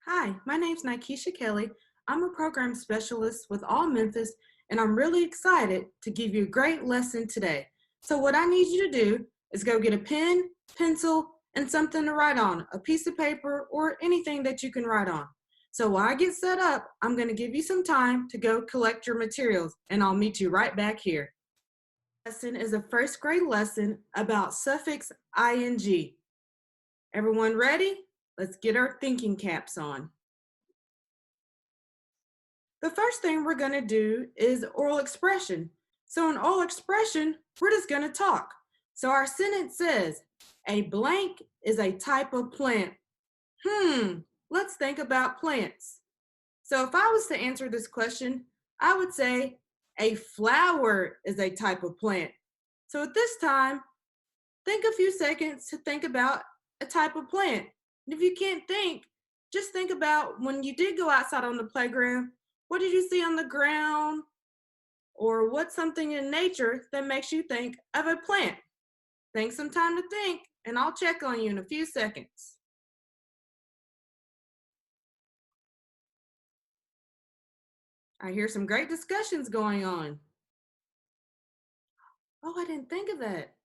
Hi, my name's Nikesha Kelly. I'm a program specialist with All Memphis, and I'm really excited to give you a great lesson today. So what I need you to do is go get a pen, pencil, and something to write on, a piece of paper or anything that you can write on. So while I get set up, I'm going to give you some time to go collect your materials, and I'll meet you right back here. This lesson is a first grade lesson about suffix ing. Everyone ready? Let's get our thinking caps on. The first thing we're going to do is oral expression. So in oral expression, we're just going to talk. So our sentence says, a blank is a type of plant. Let's think about plants. So if I was to answer this question, I would say a flower is a type of plant. So at this time, think a few seconds to think about a type of plant. And if you can't think, just think about when you did go outside on the playground, what did you see on the ground? Or what's something in nature that makes you think of a plant? Take some time to think, and I'll check on you in a few seconds. I hear some great discussions going on. Oh, I didn't think of that.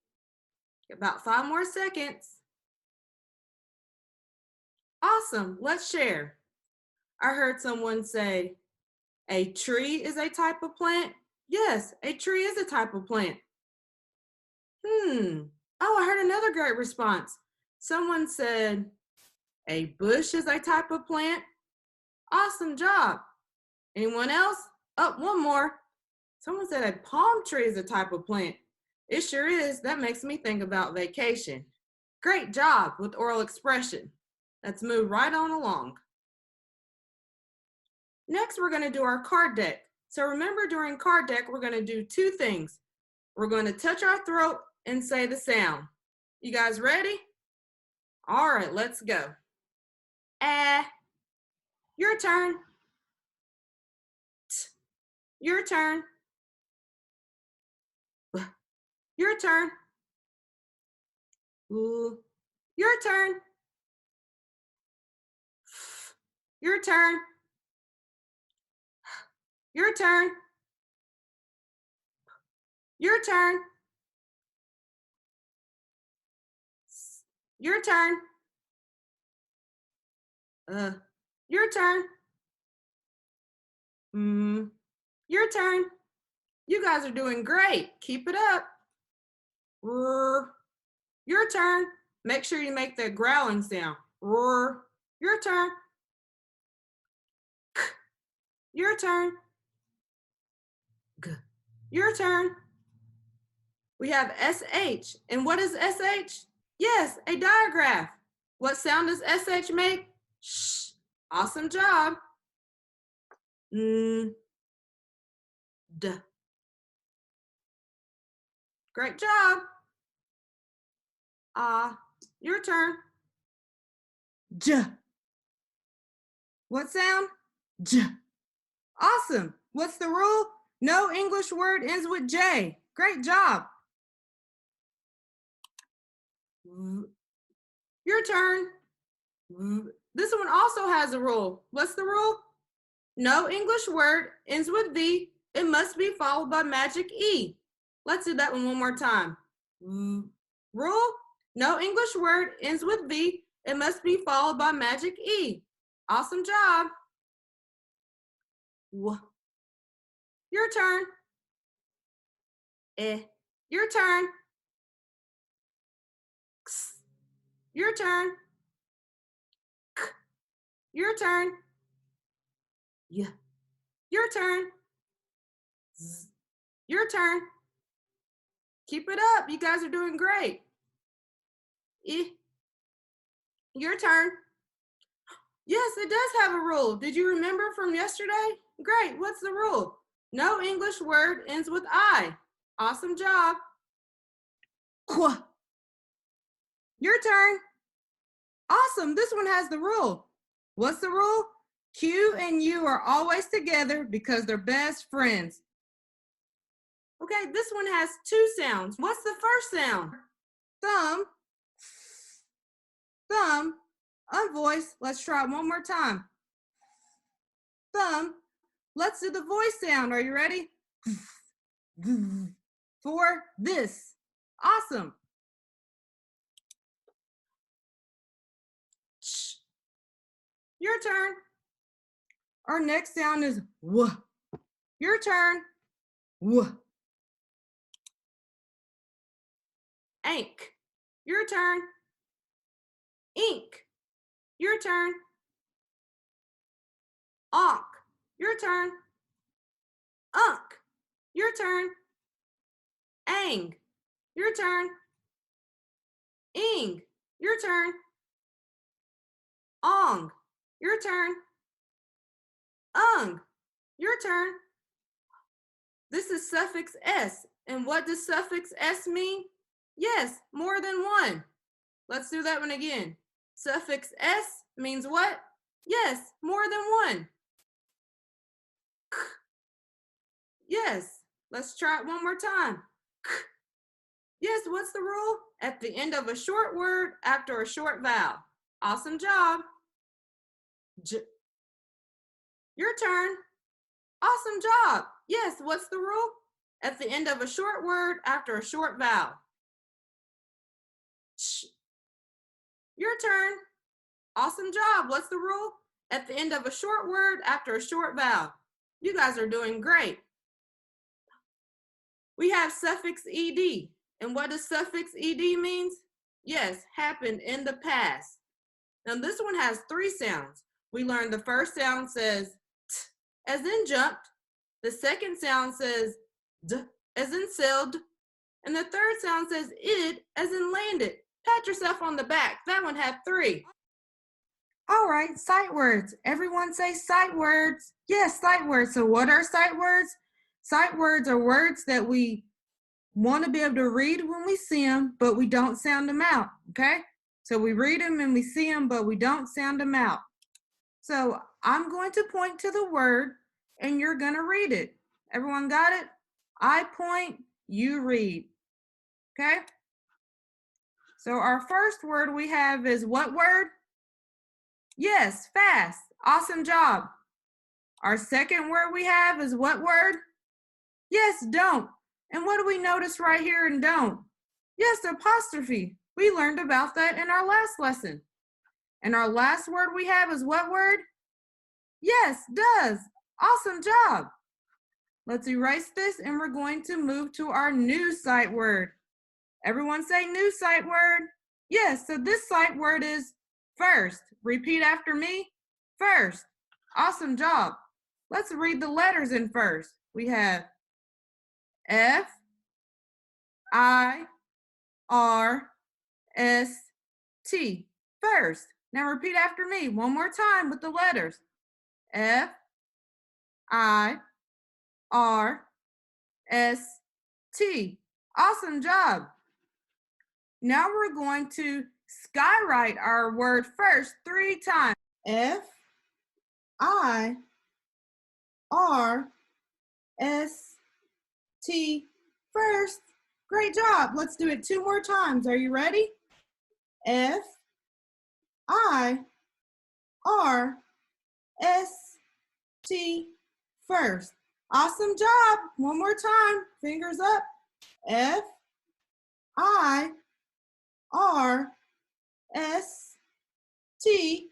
About 5 more seconds. Awesome, let's share. I heard someone say, a tree is a type of plant? Yes, a tree is a type of plant. Oh, I heard another great response. Someone said, a bush is a type of plant? Awesome job. Anyone else? Oh, one more. Someone said a palm tree is a type of plant. It sure is. That makes me think about vacation. Great job with oral expression. Let's move right on along. Next, we're going to do our card deck. So remember, during card deck, we're going to do 2 things. We're going to touch our throat and say the sound. You guys ready? All right, let's go. Your turn. Your turn. Your turn. Your turn. Your turn. Your turn. Your turn. Your turn. Your turn. Your turn. You guys are doing great. Keep it up. Your turn. Make sure you make that growling sound. Your turn. Your turn. Your turn. We have SH. And what is SH? Yes, a digraph. What sound does SH make? Shh. Awesome job. D. Great job. Your turn. J. What sound? J. Awesome. What's the rule? No English word ends with J. Great job. Your turn. This one also has a rule. What's the rule? No English word ends with V. It must be followed by magic E. Let's do that one more time. Rule? No English word ends with V. It must be followed by magic E. Awesome job. Your turn. Your turn. Your turn. Your turn. Your turn. Your turn. Keep it up. You guys are doing great. Your turn. Yes, it does have a rule. Did you remember from yesterday? Great. What's the rule? No English word ends with I. Awesome job. Your turn. Awesome. This one has the rule. What's the rule? Q and U are always together because they're best friends. Okay, this one has 2 sounds. What's the first sound? Thumb. Thumb. Unvoiced, let's try it one more time. Thumb, let's do the voice sound. Are you ready? For this. Awesome. Your turn. Our next sound is W. Your turn. W. Ink. Your turn. Ink. Your turn. Onk. Your turn. Unk. Your turn. Ang. Your turn. Ing. Your turn. Ong. Your turn. Ung. Your turn. This is suffix S. And what does suffix S mean? Yes, more than one. Let's do that one again. Suffix S means what? Yes, more than one. Yes, let's try it one more time. Yes, what's the rule? At the end of a short word after a short vowel. Awesome job. Your turn. Awesome job. Yes, what's the rule? At the end of a short word after a short vowel. Your turn. Awesome job. What's the rule? At the end of a short word after a short vowel. You guys are doing great. We have suffix ed. And what does suffix ed means? Yes, happened in the past. Now this one has three sounds. We learned the first sound says t, as in jumped. The second sound says d, as in sailed. And the third sound says id, as in landed. Pat yourself on the back. That one had three. All right, sight words. Everyone say sight words. Yes, sight words. So what are sight words? Sight words are words that we want to be able to read when we see them, but we don't sound them out, okay? So we read them and we see them, but we don't sound them out. So I'm going to point to the word and you're going to read it. Everyone got it? I point, you read, okay? So our first word we have is what word? Yes, fast. Awesome job. Our second word we have is what word? Yes, don't. And what do we notice right here in don't? Yes, apostrophe. We learned about that in our last lesson. And our last word we have is what word? Yes, does. Awesome job. Let's erase this and we're going to move to our new sight word. Everyone say new sight word. Yes, so this sight word is first. Repeat after me. First. Awesome job. Let's read the letters in first. We have F, I, R, S, T. First. Now repeat after me one more time with the letters. F, I, R, S, T. Awesome job. Now we're going to skywrite our word first 3 times. F, I, R, S, T. First. Great job. Let's do it 2 more times. Are you ready? F, I, R, S, T. First. Awesome job. One more time. Fingers up. F, I, R, S, T.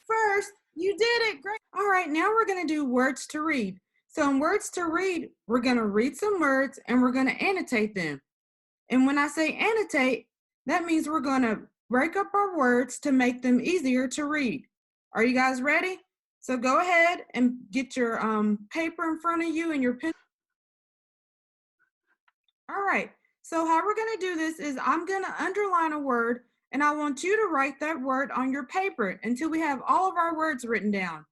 First. You did it. Great. All right, now we're going to do words to read. So in words to read, we're going to read some words and we're going to annotate them. And when I say annotate, that means we're going to break up our words to make them easier to read. Are you guys ready? So go ahead and get your paper in front of you and your pen. All right, so how we're going to do this is I'm going to underline a word and I want you to write that word on your paper until we have all of our words written down.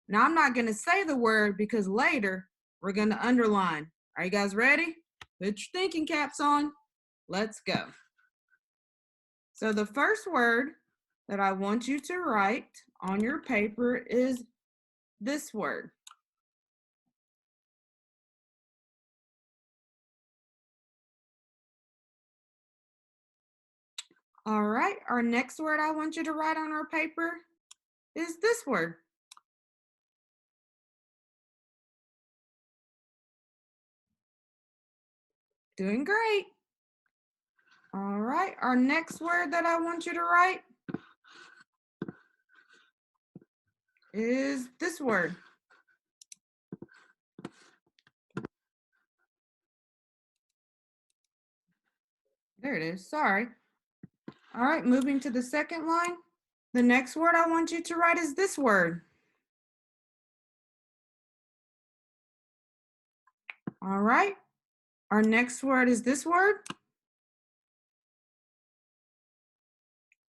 Now I'm not going to say the word because later we're going to underline. Are you guys ready? Put your thinking caps on. Let's go. So the first word that I want you to write on your paper is this word. All right, our next word I want you to write on our paper is this word. Doing great. All right, our next word that I want you to write is this word. There it is, sorry. All right, moving to the second line. The next word I want you to write is this word. All right, our next word is this word.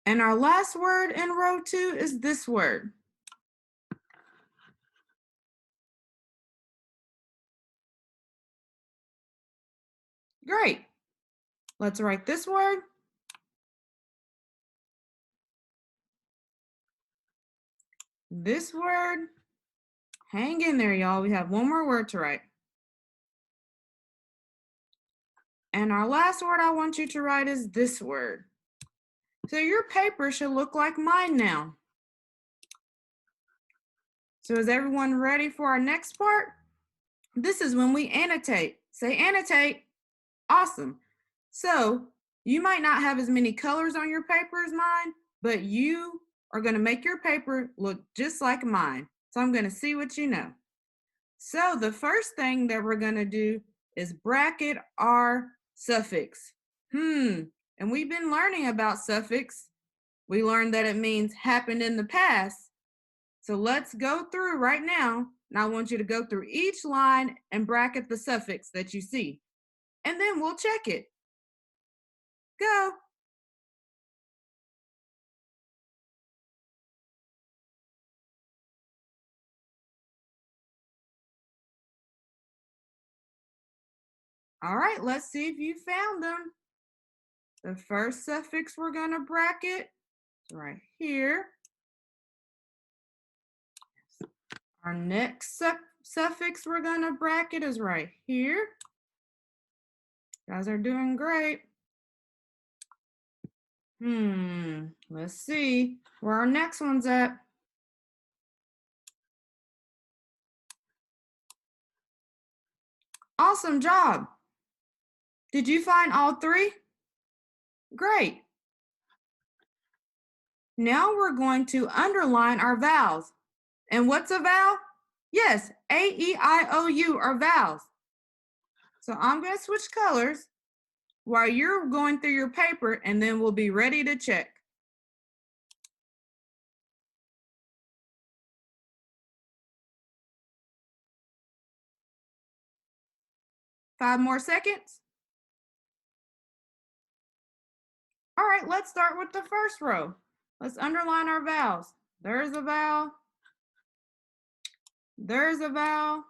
And our last word in row 2 is this word. Great. Let's write this word. This word. Hang in there, y'all. We have one more word to write. And our last word I want you to write is this word. So your paper should look like mine now. So is everyone ready for our next part? This is when we annotate. Say annotate. Awesome. So you might not have as many colors on your paper as mine, but you are going to make your paper look just like mine. So I'm going to see what you know. So the first thing that we're going to do is bracket our suffix. And we've been learning about suffix. We learned that it means happened in the past. So let's go through right now, and I want you to go through each line and bracket the suffix that you see. And then we'll check it. Go. All right, let's see if you found them. The first suffix we're going to bracket is right here. Our next suffix we're going to bracket is right here. You guys are doing great. Let's see where our next one's at. Awesome job. Did you find all three? Great. Now we're going to underline our vowels. And what's a vowel? Yes, A, E, I, O, U are vowels. So I'm going to switch colors while you're going through your paper, and then we'll be ready to check. Five more seconds. All right, let's start with the first row. Let's underline our vowels. There's a vowel. There's a vowel.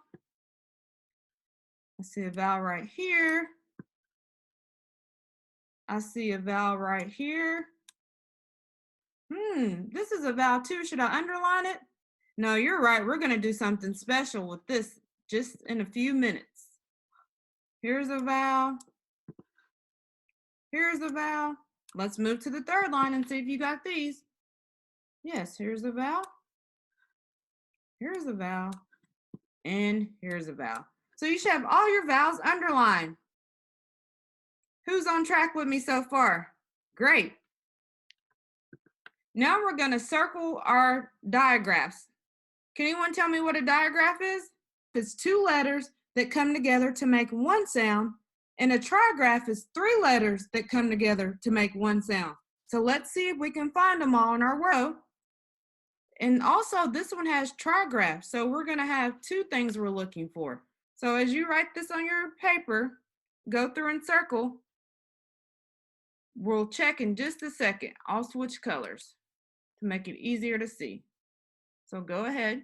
I see a vowel right here. I see a vowel right here. This is a vowel too. Should I underline it? No, you're right. We're going to do something special with this just in a few minutes. Here's a vowel. Here's a vowel. Let's move to the third line and see if you got these. Yes, here's a vowel. Here's a vowel. And here's a vowel. So you should have all your vowels underlined. Who's on track with me so far? Great. Now we're going to circle our digraphs. Can anyone tell me what a digraph is? It's two letters that come together to make one sound, and a trigraph is three letters that come together to make one sound. So let's see if we can find them all in our row. And also this one has trigraphs, so we're going to have two things we're looking for. So as you write this on your paper, go through and circle. We'll check in just a second. I'll switch colors to make it easier to see. So go ahead.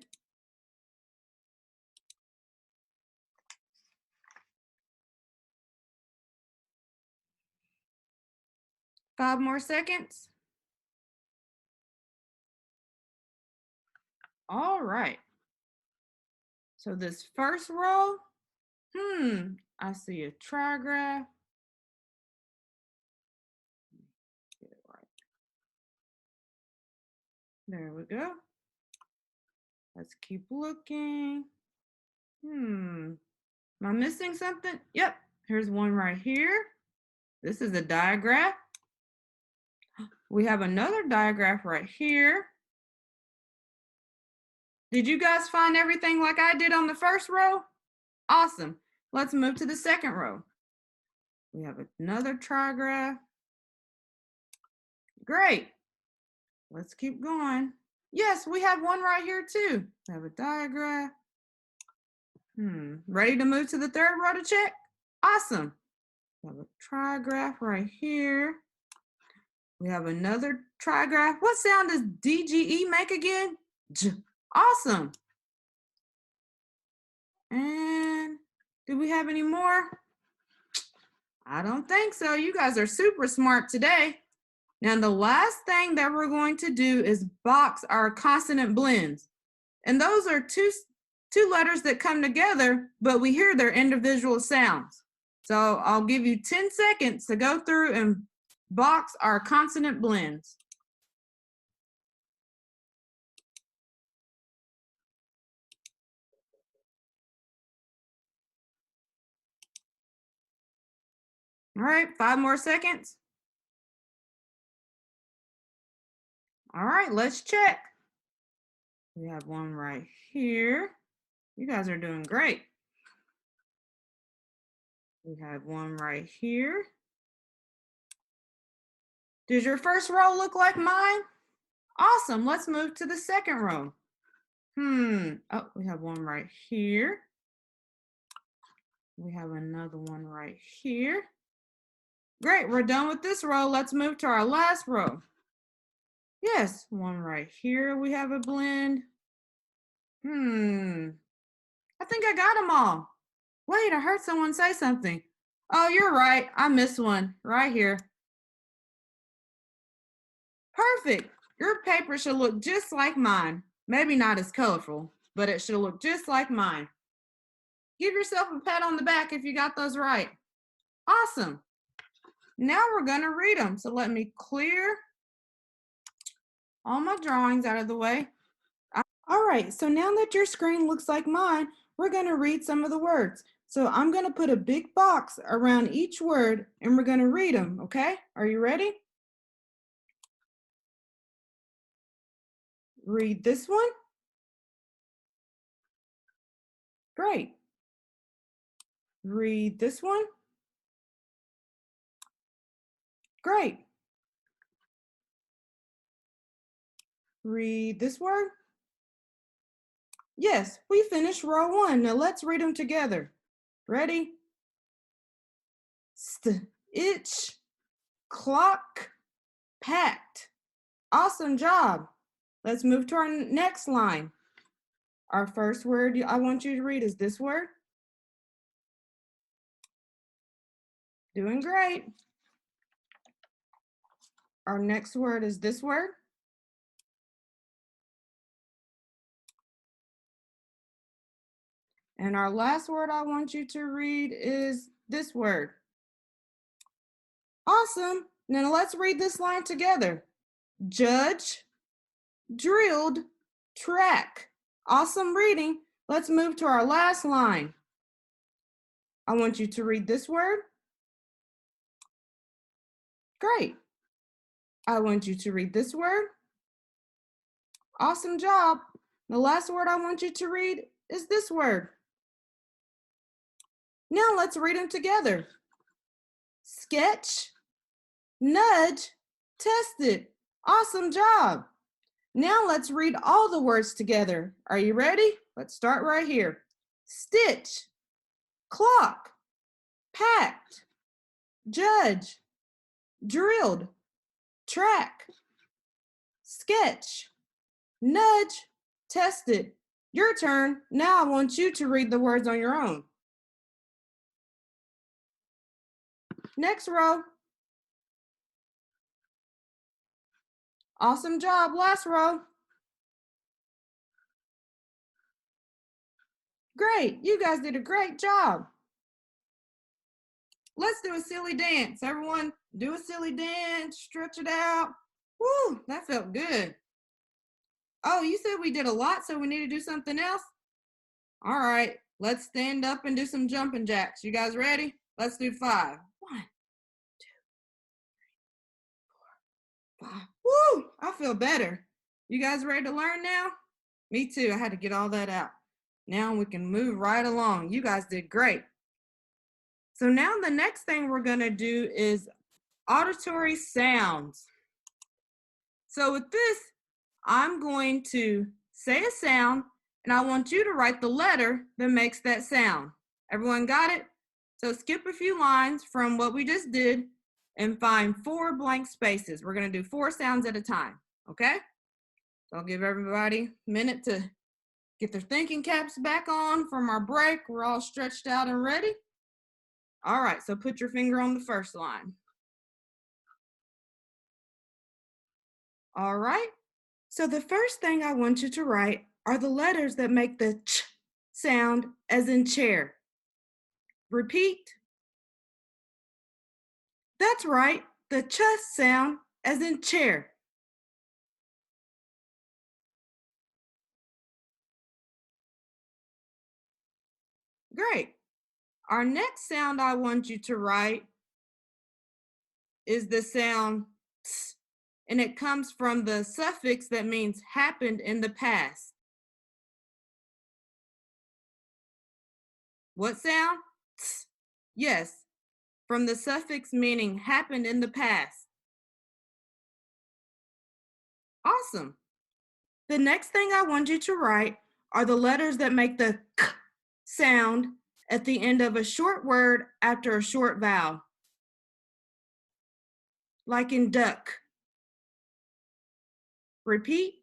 Five more seconds. All right. So this first row, I see a trigraph. Get it right. There we go. Let's keep looking. Am I missing something? Yep, here's one right here. This is a diagraph. We have another diagraph right here. Did you guys find everything like I did on the first row? Awesome. Let's move to the second row. We have another trigraph. Great. Let's keep going. Yes, we have one right here too. We have a diagraph. Ready to move to the third row to check? Awesome. We have a trigraph right here. We have another trigraph. What sound does DGE make again? J. Awesome. And do we have any more? I don't think so. You guys are super smart today. Now, the last thing that we're going to do is box our consonant blends. And those are two letters that come together, but we hear their individual sounds. So I'll give you 10 seconds to go through and box our consonant blends. All right, 5 more seconds. All right, let's check. We have one right here. You guys are doing great. We have one right here. Does your first row look like mine? Awesome, let's move to the second row. Oh, we have one right here. We have another one right here. Great, we're done with this row. Let's move to our last row. Yes, one right here. We have a blend. I think I got them all. Wait, I heard someone say something. Oh, you're right. I missed one right here. Perfect. Your paper should look just like mine. Maybe not as colorful, but it should look just like mine. Give yourself a pat on the back if you got those right. Awesome. Now we're going to read them. So let me clear all my drawings out of the way. All right, so now that your screen looks like mine, we're going to read some of the words. So I'm going to put a big box around each word and we're going to read them, okay? Are you ready? Read this one. Great. Read this one. Great. Read this word. Yes, we finished row 1. Now let's read them together. Ready? Itch, clock, packed. Awesome job. Let's move to our next line. Our first word I want you to read is this word. Doing great. Our next word is this word. And our last word I want you to read is this word. Awesome. Now let's read this line together. Judge, drilled, track. Awesome reading. Let's move to our last line. I want you to read this word. Great. I want you to read this word. Awesome job. The last word I want you to read is this word. Now let's read them together. Sketch, nudge, tested. Awesome job. Now let's read all the words together. Are you ready? Let's start right here. Stitch, clock, packed, judge, drilled, track, sketch, nudge, tested. Your turn. Now I want you to read the words on your own. Next row. Awesome job. Last row. Great. You guys did a great job. Let's do a silly dance. Everyone do a silly dance. Stretch it out. Woo, that felt good. Oh, you said we did a lot, so we need to do something else? All right, let's stand up and do some jumping jacks. You guys ready? Let's do 5. 1, 2, 3, 4, 5. Woo! I feel better. You guys ready to learn now? Me too. I had to get all that out. Now we can move right along. You guys did great. So now the next thing we're going to do is auditory sounds. So with this, I'm going to say a sound, and I want you to write the letter that makes that sound. Everyone got it? So skip a few lines from what we just did and find 4 blank spaces. We're going to do 4 sounds at a time, okay? So I'll give everybody a minute to get their thinking caps back on from our break. We're all stretched out and ready. All right, so put your finger on the first line. All right, so the first thing I want you to write are the letters that make the ch sound, as in chair. Repeat. That's right, the ch sound, as in chair. Great. Our next sound I want you to write is the sound ts, and it comes from the suffix that means happened in the past. What sound? Ts. Yes, from the suffix meaning happened in the past. Awesome. The next thing I want you to write are the letters that make the k sound at the end of a short word after a short vowel, like in duck. Repeat.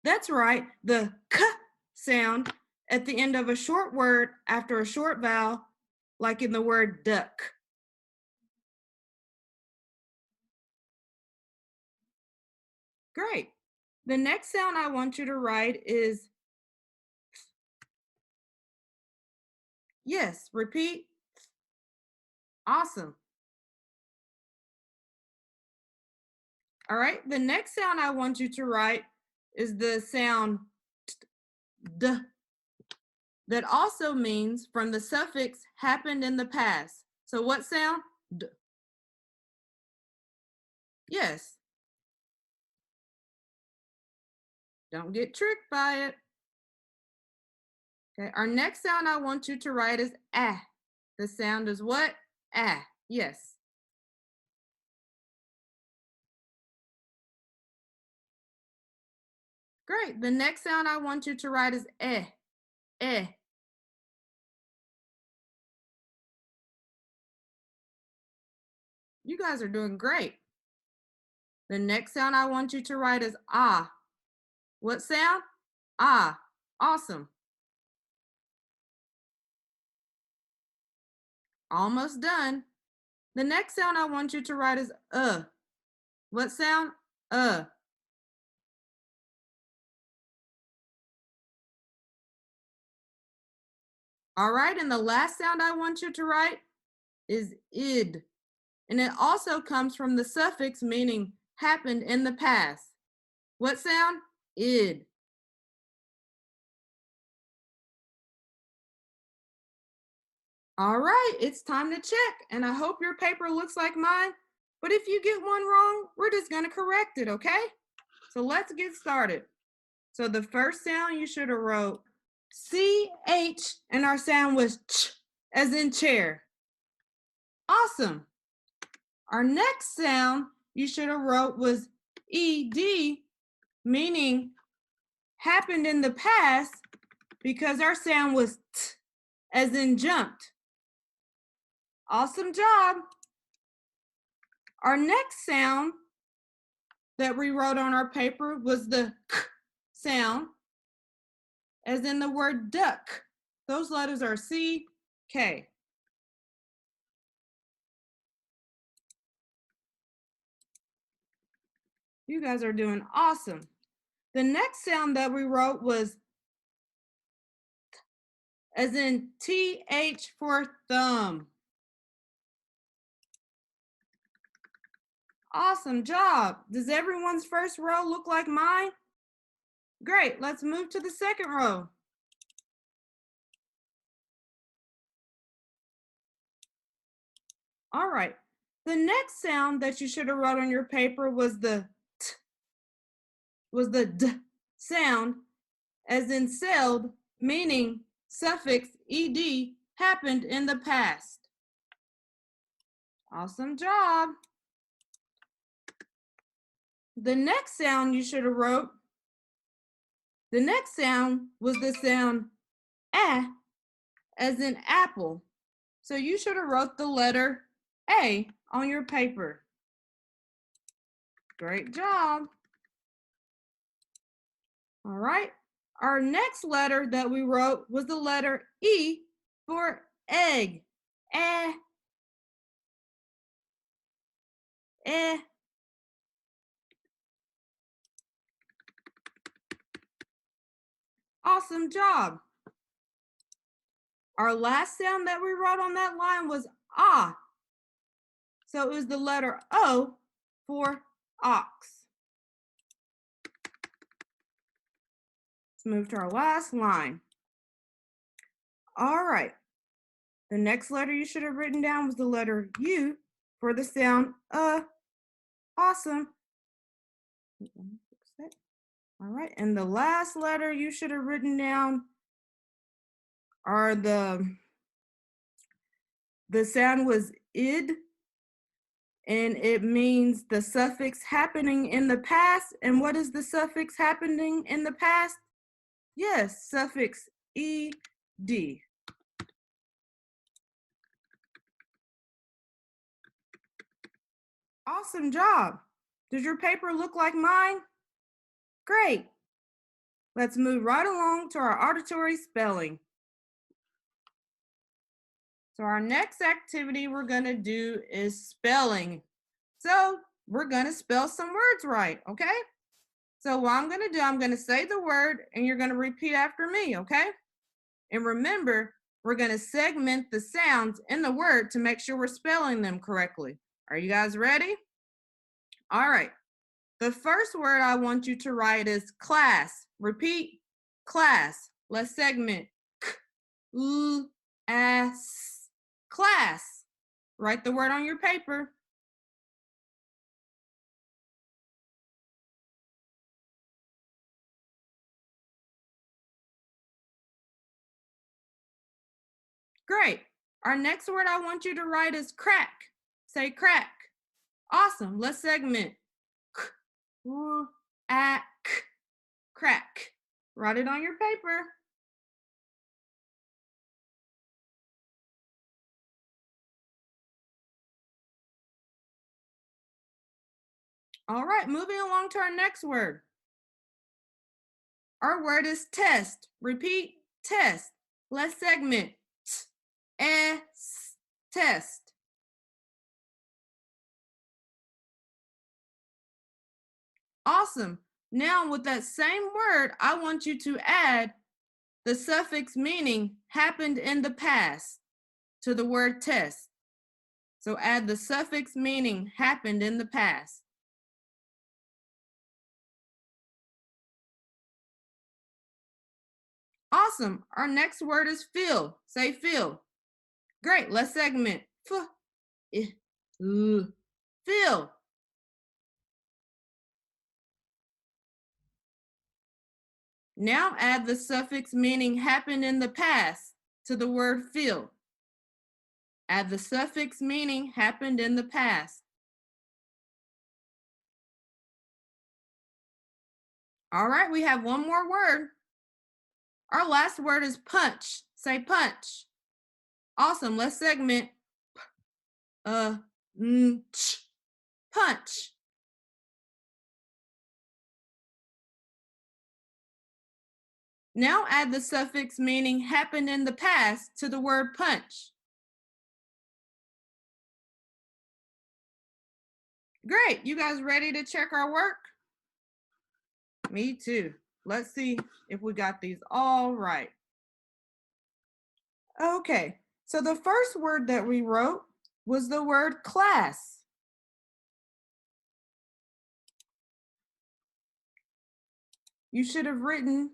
That's right, the k sound at the end of a short word after a short vowel, like in the word duck. Great. The next sound I want you to write is yes. Repeat. Awesome. All right. The next sound I want you to write is the sound d that also means from the suffix happened in the past. So what sound? D. Yes. Don't get tricked by it. Okay. Our next sound I want you to write is ah. The sound is what? Ah. Yes. Great. The next sound I want you to write is eh. Eh. You guys are doing great. The next sound I want you to write is ah. What sound? Ah. Awesome. Almost done. The next sound I want you to write is What sound? Uh. All right, and the last sound I want you to write is id. And it also comes from the suffix meaning happened in the past. What sound? Id. All right, it's time to check, and I hope your paper looks like mine. But if you get one wrong, we're just going to correct it, okay? So let's get started. So the first sound you should have wrote CH, and our sound was ch, as in chair. Awesome. Our next sound you should have wrote was ED, meaning happened in the past, because our sound was t, as in jumped. Awesome job. Our next sound that we wrote on our paper was the k sound, as in the word duck. Those letters are C, K. You guys are doing awesome. The next sound that we wrote was as in TH for thumb. Awesome job. Does everyone's first row look like mine? Great, let's move to the second row. All right, the next sound that you should have wrote on your paper was the d sound, as in sailed, meaning suffix ed happened in the past. Awesome job. The next sound you should have wrote, the next sound was the sound as in apple. So you should have wrote the letter A on your paper. Great job. All right. Our next letter that we wrote was the letter E for egg. Eh. Eh. Awesome job. Our last sound that we wrote on that line was ah. So it was the letter O for ox. Let's move to our last line. All right. The next letter you should have written down was the letter U for the sound awesome. All right, and the last letter you should have written down are the sound was id, and it means the suffix happening in the past. And what is the suffix happening in the past? Yes, suffix ed. Awesome job. Does your paper look like mine? Great. Let's move right along to our auditory spelling. So our next activity we're going to do is spelling. So we're going to spell some words right, okay? So what I'm going to do, I'm going to say the word and you're going to repeat after me, okay? And remember, we're going to segment the sounds in the word to make sure we're spelling them correctly. Are you guys ready? All right. The first word I want you to write is class. Repeat, class. Let's segment. K-l-a-s. Class. Write the word on your paper. Great. Our next word I want you to write is crack. Say crack. Awesome. Let's segment. K-r-a-k. Crack. Write it on your paper. All right, moving along to our next word. Our word is test. Repeat, test. Let's segment. T-S, test. Awesome. Now with that same word, I want you to add the suffix meaning happened in the past to the word test. So add the suffix meaning happened in the past. Awesome. Our next word is feel. Say feel. Great. Let's segment. Feel. Now add the suffix meaning happened in the past to the word feel. Add the suffix meaning happened in the past. All right, we have one more word. Our last word is punch. Say punch. Awesome. Let's segment. Punch. Now add the suffix meaning happened in the past to the word punch. Great. You guys ready to check our work? Me too. Let's see if we got these all right. Okay. So the first word that we wrote was the word class. you should have written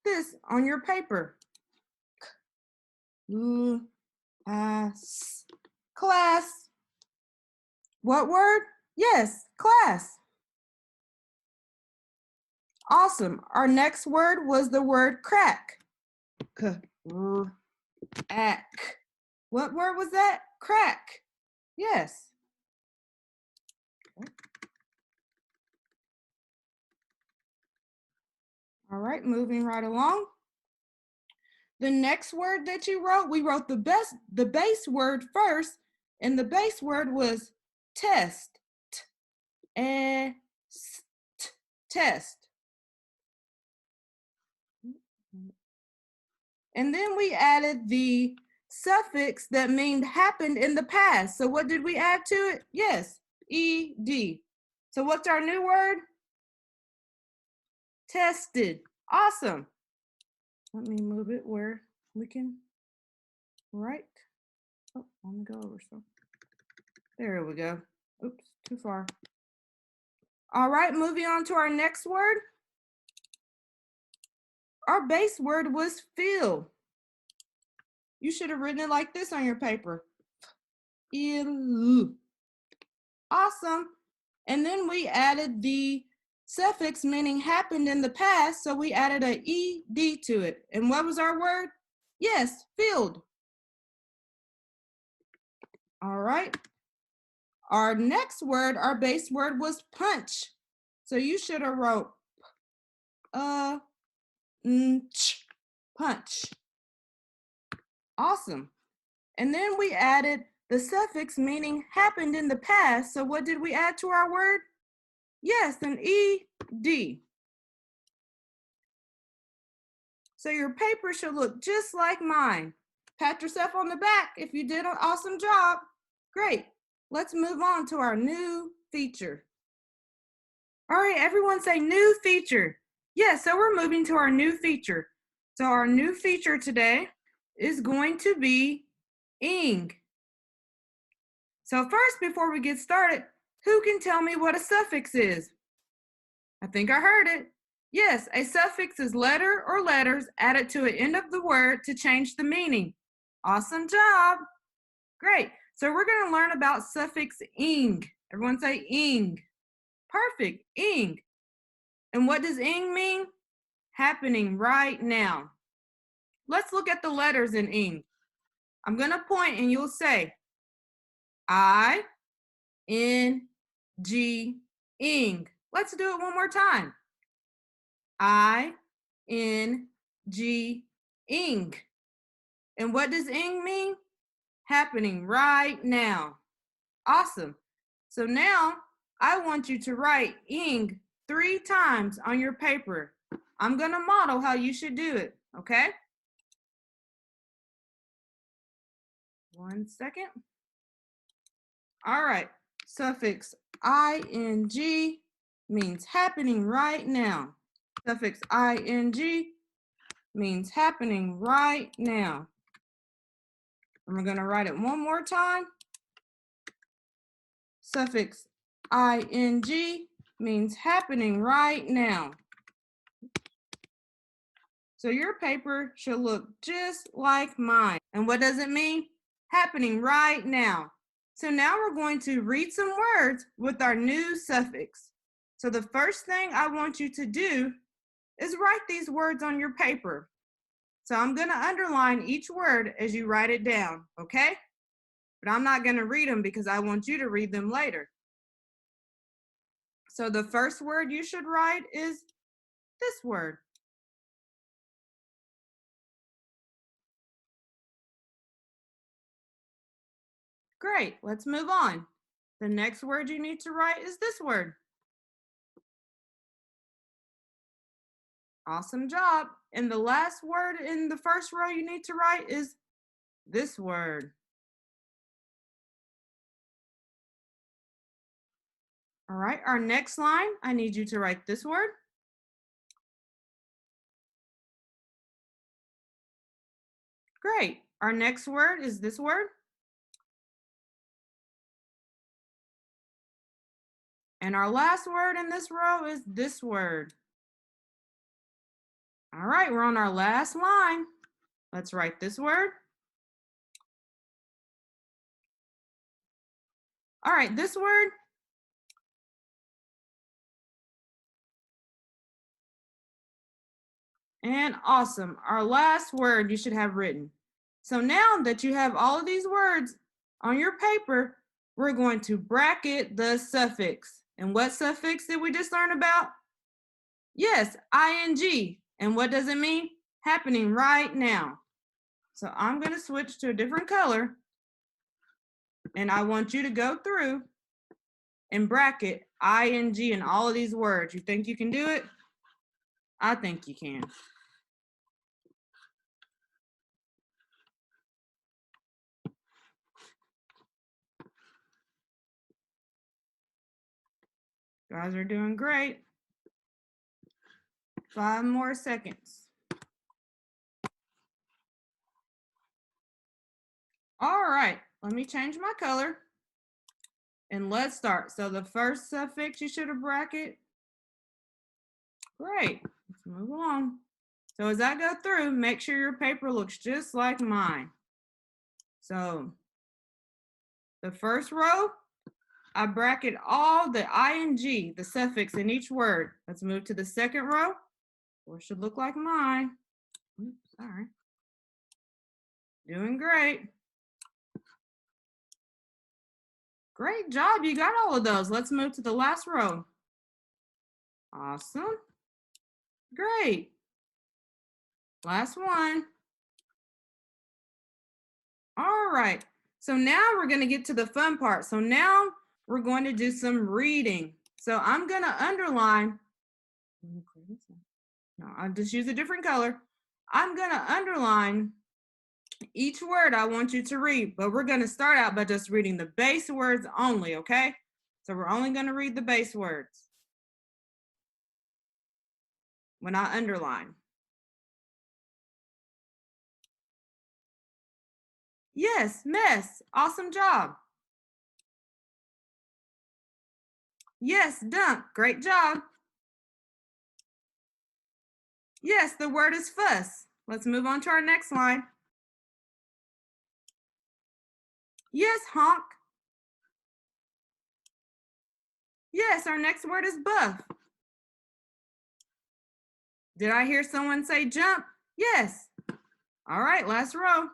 this on your paper. Class. Class. What word? Yes, class. Awesome. Our next word was the word crack. Crack. What word was that? Crack. Yes. All right, moving right along. The next word that you wrote, we wrote the base word first, and the base word was test. Test. And then we added the suffix that meant happened in the past. So what did we add to it? Yes, ed. So what's our new word? Tested. Awesome. Let me move it where we can write. Oh, let me go over some. There we go. Oops, too far. All right, moving on to our next word. Our base word was fill. You should have written it like this on your paper. Fill. Awesome. And then we added the suffix meaning happened in the past, so we added an ed to it. And what was our word? Yes, filled. All right. Our next word, our base word was punch. So you should have wrote punch. Awesome. And then we added the suffix meaning happened in the past. So what did we add to our word? Yes, an ed. So your paper should look just like mine. Pat yourself on the back if you did an awesome job. Great. Let's move on to our new feature. All right, everyone say new feature. Yes, so we're moving to our new feature. So our new feature today is going to be ing. So first, before we get started, who can tell me what a suffix is? I think I heard it. Yes, a suffix is letter or letters added to the end of the word to change the meaning. Awesome job. Great. So we're going to learn about suffix ing. Everyone say ing. Perfect. Ing. And what does ing mean? Happening right now. Let's look at the letters in ing. I'm going to point and you'll say I, N, G, ing. Let's do it one more time. I, N, G, ing. And what does ing mean? Happening right now. Awesome. So now I want you to write ing 3 times on your paper. I'm going to model how you should do it, okay? 1 second. All right. Suffix ing means happening right now. Suffix ing means happening right now. And we're going to write it one more time. Suffix ing means happening right now. So your paper should look just like mine. And what does it mean? Happening right now. So now we're going to read some words with our new suffix. So the first thing I want you to do is write these words on your paper. So I'm going to underline each word as you write it down, okay? But I'm not going to read them because I want you to read them later. So the first word you should write is this word. Great, let's move on. The next word you need to write is this word. Awesome job. And the last word in the first row you need to write is this word. All right, our next line, I need you to write this word. Great. Our next word is this word. And our last word in this row is this word. All right, we're on our last line. Let's write this word. All right, this word. And awesome. Our last word you should have written. So now that you have all of these words on your paper, we're going to bracket the suffix. And what suffix did we just learn about? Yes, ing. And what does it mean? Happening right now. So I'm going to switch to a different color. And I want you to go through and bracket ing in all of these words. You think you can do it? I think you can. You guys are doing great. 5 more seconds. All right, let me change my color and let's start. So the first suffix you should have bracket. Great, let's move along. So as I go through, make sure your paper looks just like mine. So the first row, I bracket all the ing, the suffix in each word. Let's move to the second row, or it should look like mine. Oops, sorry. Doing great. Great job, you got all of those. Let's move to the last row. Awesome. Great. Last one. All right. So now we're going to get to the fun part. So now we're going to do some reading. So I'm going to underline. No, I'll just use a different color. I'm going to underline each word I want you to read, but we're going to start out by just reading the base words only, okay? So we're only going to read the base words when I underline. Yes, mess. Awesome job. Yes, dunk. Great job. Yes, the word is fuss. Let's move on to our next line. Yes, honk. Yes, our next word is buff. Did I hear someone say jump? Yes. All right, last row.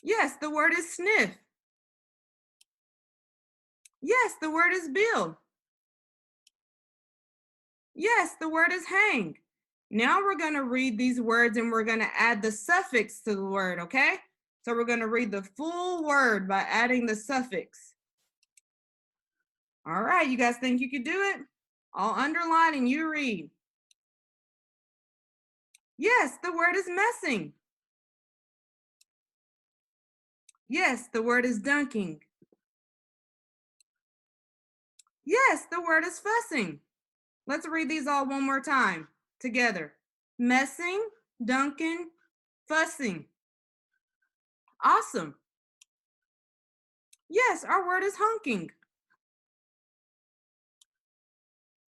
Yes, the word is sniff. Yes, the word is bill. Yes, the word is hang. Now we're going to read these words and we're going to add the suffix to the word, okay? So we're going to read the full word by adding the suffix. All right, you guys think you could do it? I'll underline and you read. Yes, the word is messing. Yes, the word is dunking. Yes, the word is fussing. Let's read these all one more time together. Messing, dunking, fussing. Awesome. Yes, our word is honking.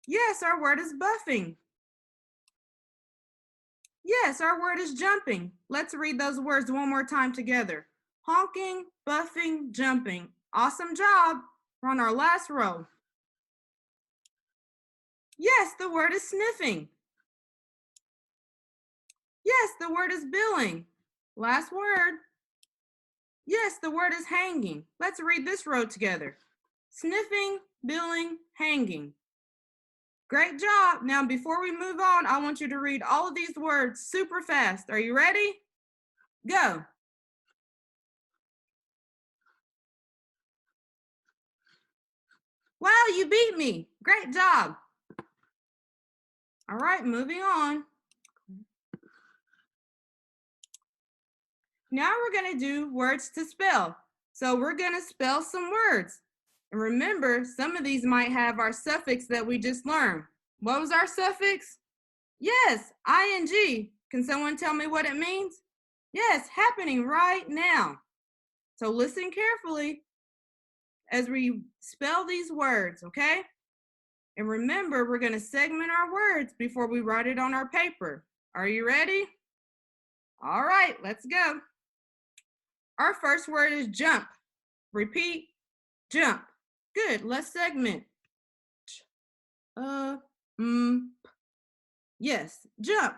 Yes, our word is buffing. Yes, our word is jumping. Let's read those words one more time together. Honking, buffing, jumping. Awesome job. We're on our last row. Yes, the word is sniffing. Yes, the word is billing. Last word. Yes, the word is hanging. Let's read this row together. Sniffing, billing, hanging. Great job. Now, before we move on, I want you to read all of these words super fast. Are you ready? Go. Wow, you beat me. Great job. All right, moving on. Now we're going to do words to spell. So we're going to spell some words. And remember, some of these might have our suffix that we just learned. What was our suffix? Yes, ing. Can someone tell me what it means? Yes, happening right now. So listen carefully as we spell these words, okay? And remember, we're going to segment our words before we write it on our paper. Are you ready? All right, let's go. Our first word is jump. Repeat, jump. Good, let's segment. Yes, jump.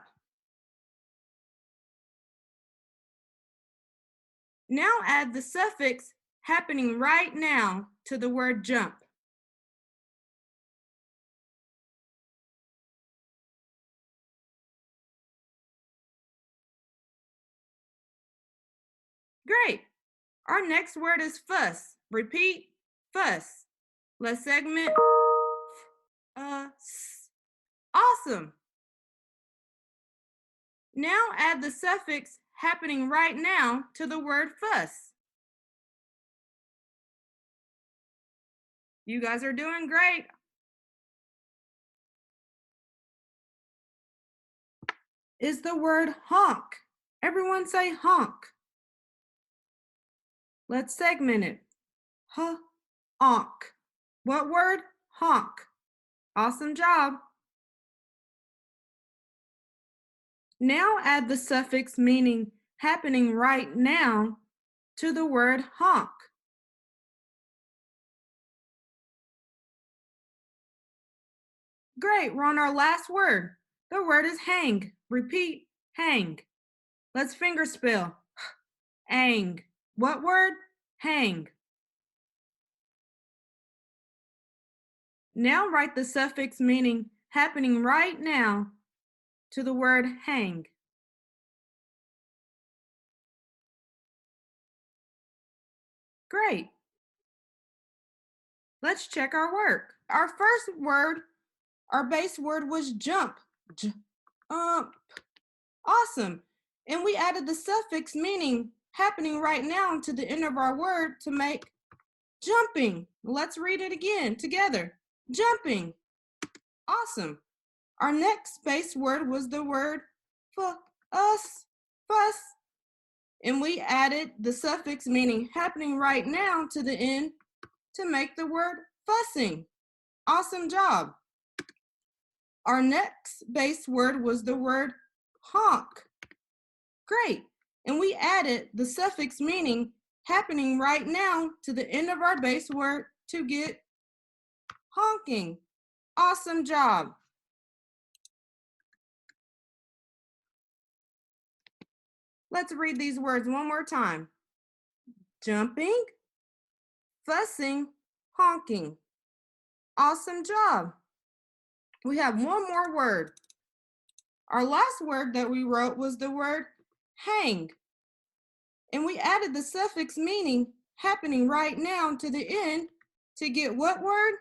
Now add the suffix happening right now to the word jump. Great. Our next word is fuss. Repeat, fuss. Let's segment. Awesome. Now add the suffix happening right now to the word fuss. You guys are doing great. Is the word honk. Everyone say honk. Let's segment it. Honk. What word? Honk. Awesome job. Now add the suffix meaning happening right now to the word honk. Great, we're on our last word. The word is hang. Repeat, hang. Let's finger spell. Hang. What word? Hang. Now write the suffix meaning happening right now to the word hang. Great. Let's check our work. Our first word, our base word was jump. Awesome. And we added the suffix meaning happening right now to the end of our word to make jumping. Let's read it again together. Jumping. Awesome. Our next base word was the word fuss. And we added the suffix meaning happening right now to the end to make the word fussing. Awesome job. Our next base word was the word honk. Great. And we added the suffix meaning happening right now to the end of our base word to get honking. Awesome job. Let's read these words one more time. Jumping, fussing, honking. Awesome job. We have one more word. Our last word that we wrote was the word hang. And we added the suffix meaning happening right now to the end to get what word?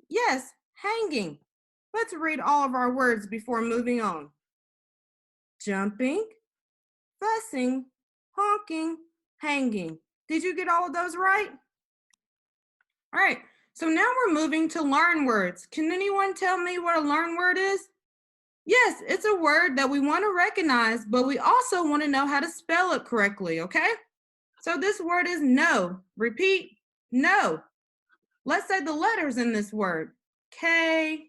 Yes, hanging. Let's read all of our words before moving on. Jumping, fussing, honking, hanging. Did you get all of those right? All right, so now we're moving to learn words. Can anyone tell me what a learn word is? Yes, it's a word that we want to recognize, but we also want to know how to spell it correctly, okay? So this word is no. Repeat, no. Let's say the letters in this word. K-N-O-W.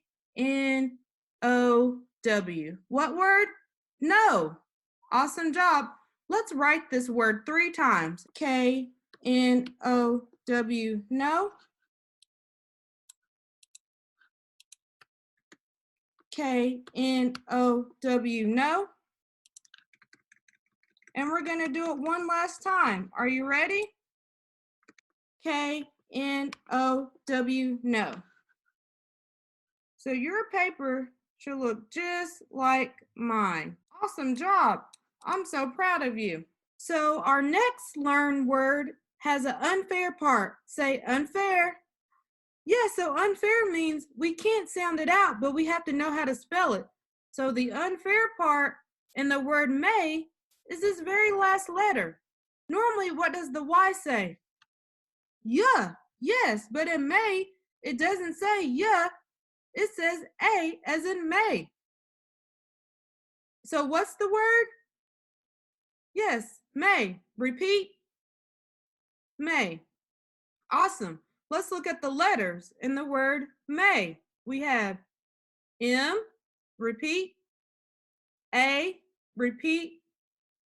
What word? No. Awesome job. Let's write this word 3 times. K-N-O-W, no. K-N-O-W, no. And we're going to do it one last time. Are you ready? K-N-O-W, no. So your paper should look just like mine. Awesome job. I'm so proud of you. So our next learn word has an unfair part. Say unfair. Yeah, so unfair means we can't sound it out, but we have to know how to spell it. So the unfair part in the word may is this very last letter. Normally, what does the Y say? Yeah, yes, but in may, it doesn't say yeah, it says A as in may. So what's the word? Yes, may. Repeat, may. Awesome. Let's look at the letters in the word may. we have M, repeat, A, repeat,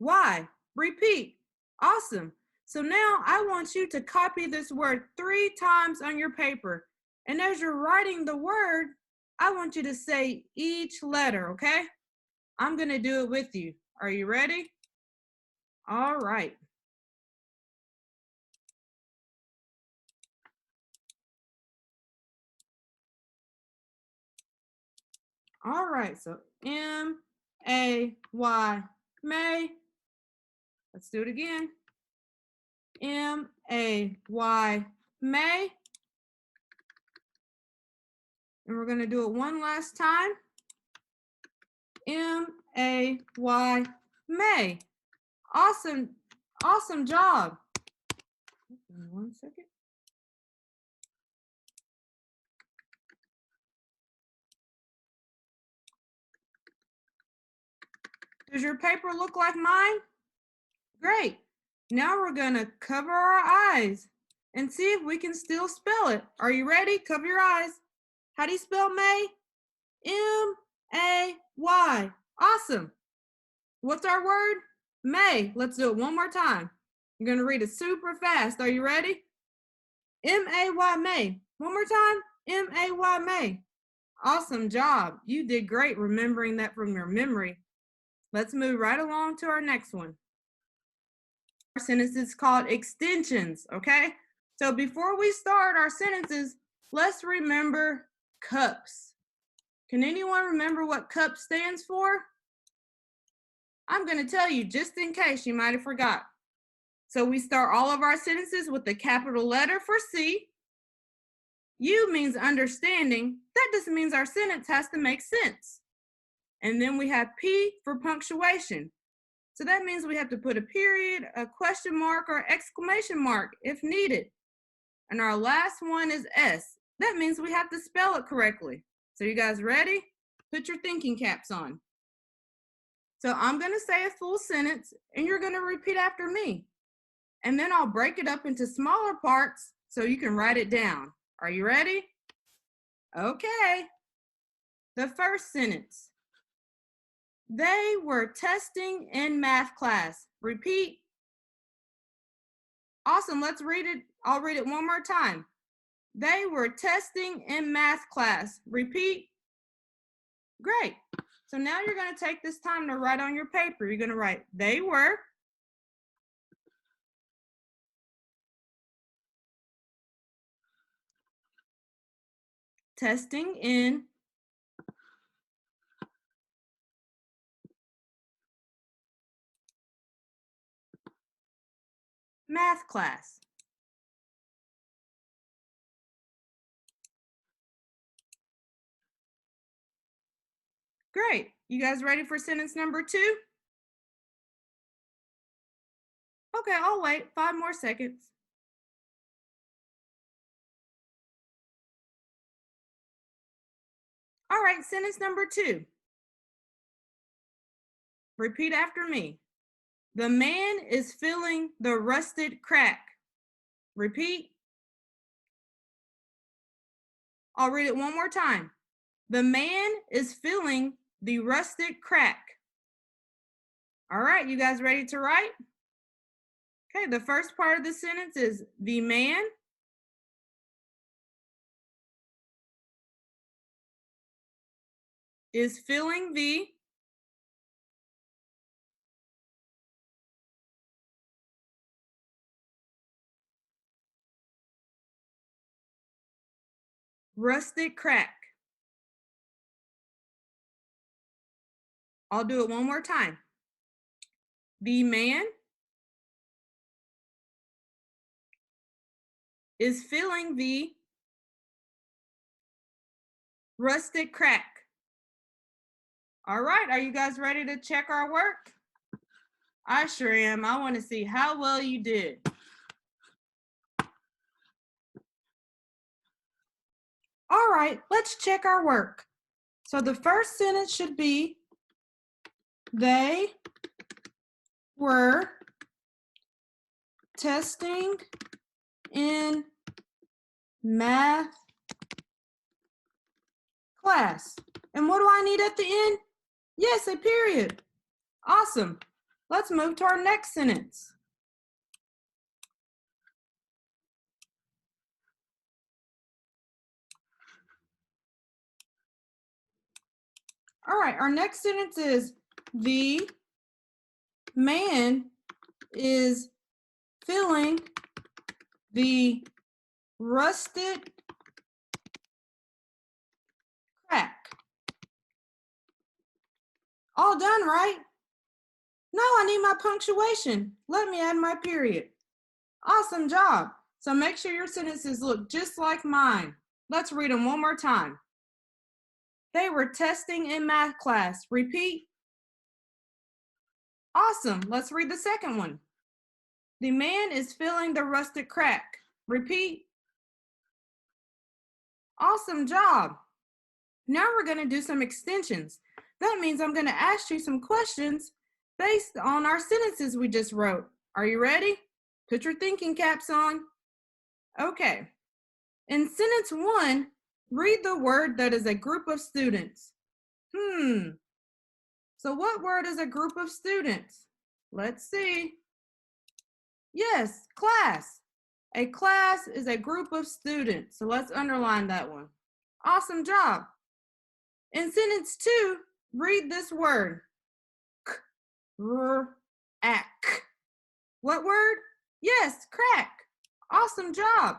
Y, repeat. Awesome. So now I want you to copy this word 3 times on your paper. And as you're writing the word, I want you to say each letter, okay? I'm going to do it with you. Are you ready? All right. All right. So M-A-Y, May. Let's do it again. M-A-Y, May. And we're going to do it one last time. M-A-Y, May. Awesome. Awesome job. 1 second. Does your paper look like mine? Great. Now we're going to cover our eyes and see if we can still spell it. Are you ready? Cover your eyes. How do you spell May? M-A-Y. Awesome. What's our word? May. Let's do it one more time. You're going to read it super fast. Are you ready? M-A-Y, May. One more time. M-A-Y, May. Awesome job. You did great remembering that from your memory. Let's move right along to our next one. Our sentence is called extensions, okay? So before we start our sentences, let's remember cups. Can anyone remember what CUP stands for? I'm going to tell you just in case you might have forgot. So we start all of our sentences with the capital letter for C. U means understanding. That just means our sentence has to make sense. And then we have P for punctuation. So that means we have to put a period, a question mark, or exclamation mark if needed. And our last one is S. That means we have to spell it correctly. So you guys ready? Put your thinking caps on. So I'm going to say a full sentence and you're going to repeat after me. And then I'll break it up into smaller parts so you can write it down. Are you ready? Okay. The first sentence. They were testing in math class. Repeat. Awesome. Let's read it. I'll read it one more time. They were testing in math class. Repeat. Great. So now you're going to take this time to write on your paper. You're going to write, they were testing in math class. Great. You guys ready for sentence number 2? Okay, I'll wait 5 more seconds. All right, sentence number 2. Repeat after me. The man is filling the rusted crack. Repeat. I'll read it one more time. The man is filling the rusted crack. All right, you guys ready to write? Okay, the first part of the sentence is the man is filling the rusted crack. I'll do it one more time. The man is filling the rusted crack. All right, are you guys ready to check our work? I sure am. I want to see how well you did. All right, let's check our work. So the first sentence should be, they were testing in math class. And what do I need at the end? Yes, a period. Awesome. Let's move to our next sentence. All right, our next sentence is the man is filling the rusted crack. All done, right? No, I need my punctuation. Let me add my period. Awesome job. So make sure your sentences look just like mine. Let's read them one more time. They were testing in math class. Repeat. Awesome. Let's read the second one. The man is filling the rusted crack. Repeat. Awesome job. Now we're going to do some extensions. That means I'm going to ask you some questions based on our sentences we just wrote. Are you ready? Put your thinking caps on. Okay. In sentence 1, read the word that is a group of students. So what word is a group of students? Let's see. Yes, class. A class is a group of students. So let's underline that one. Awesome job. In sentence 2, read this word. Crack. What word? Yes, crack. Awesome job.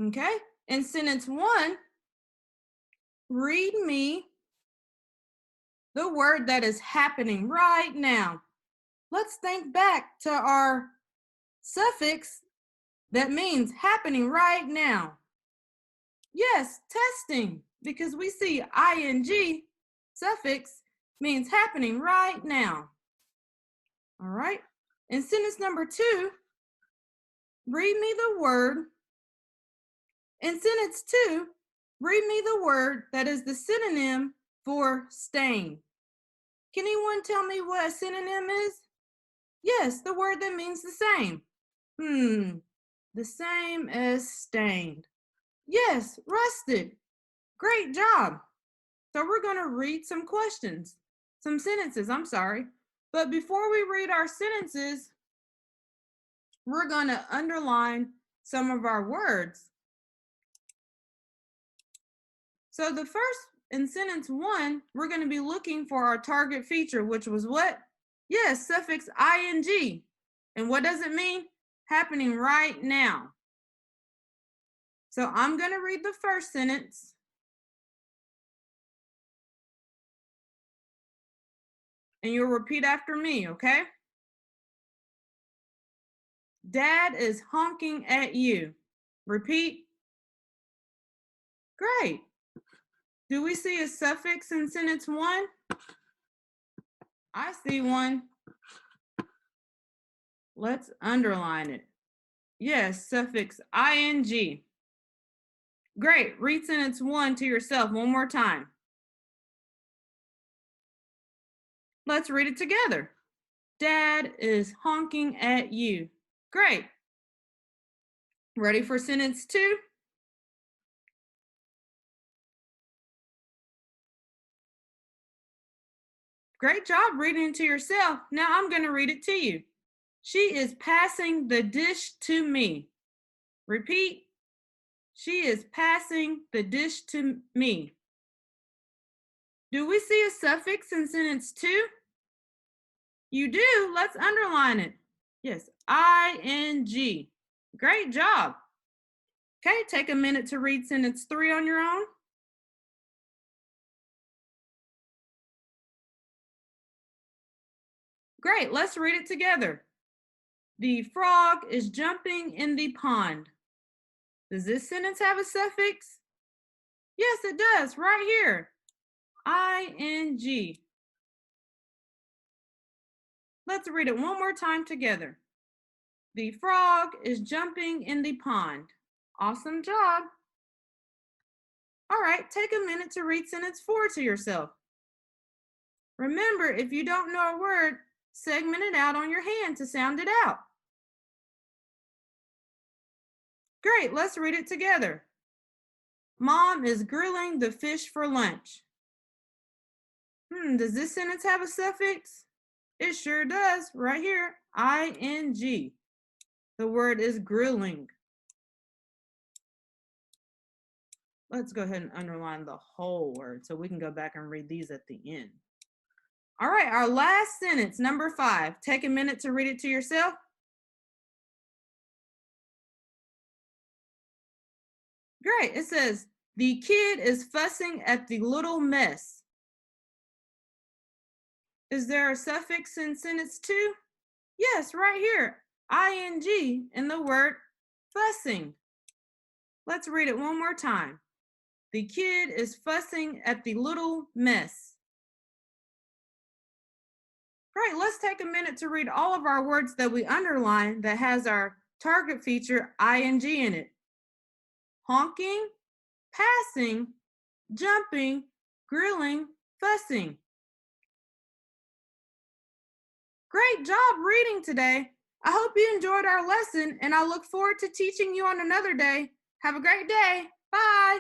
Okay. In sentence 1, read me the word that is happening right now. Let's think back to our suffix that means happening right now. Yes, testing, because we see ing suffix means happening right now. All right. In sentence number 2, read me the word. In sentence 2, read me the word that is the synonym for stain. Can anyone tell me what a synonym is? Yes, the word that means the same. The same as stained. Yes, rusted. Great job. So we're going to read some sentences, I'm sorry. But before we read our sentences, we're going to underline some of our words. So the first, in sentence 1, we're going to be looking for our target feature, which was what? Yes, suffix ing. And what does it mean? Happening right now. So I'm going to read the first sentence. And you'll repeat after me, okay? Dad is honking at you. Repeat. Great. Do we see a suffix in sentence 1? I see one. Let's underline it. Yes, suffix ing. Great. Read sentence 1 to yourself one more time. Let's read it together. Dad is honking at you. Great. Ready for sentence 2? Great job reading it to yourself. Now I'm going to read it to you. She is passing the dish to me. Repeat. She is passing the dish to me. Do we see a suffix in sentence 2? You do. Let's underline it. Yes, ing. Great job. Okay, take a minute to read sentence 3 on your own. Great, let's read it together. The frog is jumping in the pond. Does this sentence have a suffix? Yes, it does, right here. ing. Let's read it one more time together. The frog is jumping in the pond. Awesome job. All right, take a minute to read sentence 4 to yourself. Remember, if you don't know a word, segment it out on your hand to sound it out. Great, let's read it together. Mom is grilling the fish for lunch. Does this sentence have a suffix? It sure does, right here, ing. The word is grilling. Let's go ahead and underline the whole word so we can go back and read these at the end. All right, our last sentence, number 5. Take a minute to read it to yourself. Great, it says, the kid is fussing at the little mess. Is there a suffix in sentence 2? Yes, right here, ing in the word fussing. Let's read it one more time. The kid is fussing at the little mess. Great, let's take a minute to read all of our words that we underline that has our target feature ing in it. Honking, passing, jumping, grilling, fussing. Great job reading today. I hope you enjoyed our lesson and I look forward to teaching you on another day. Have a great day. Bye.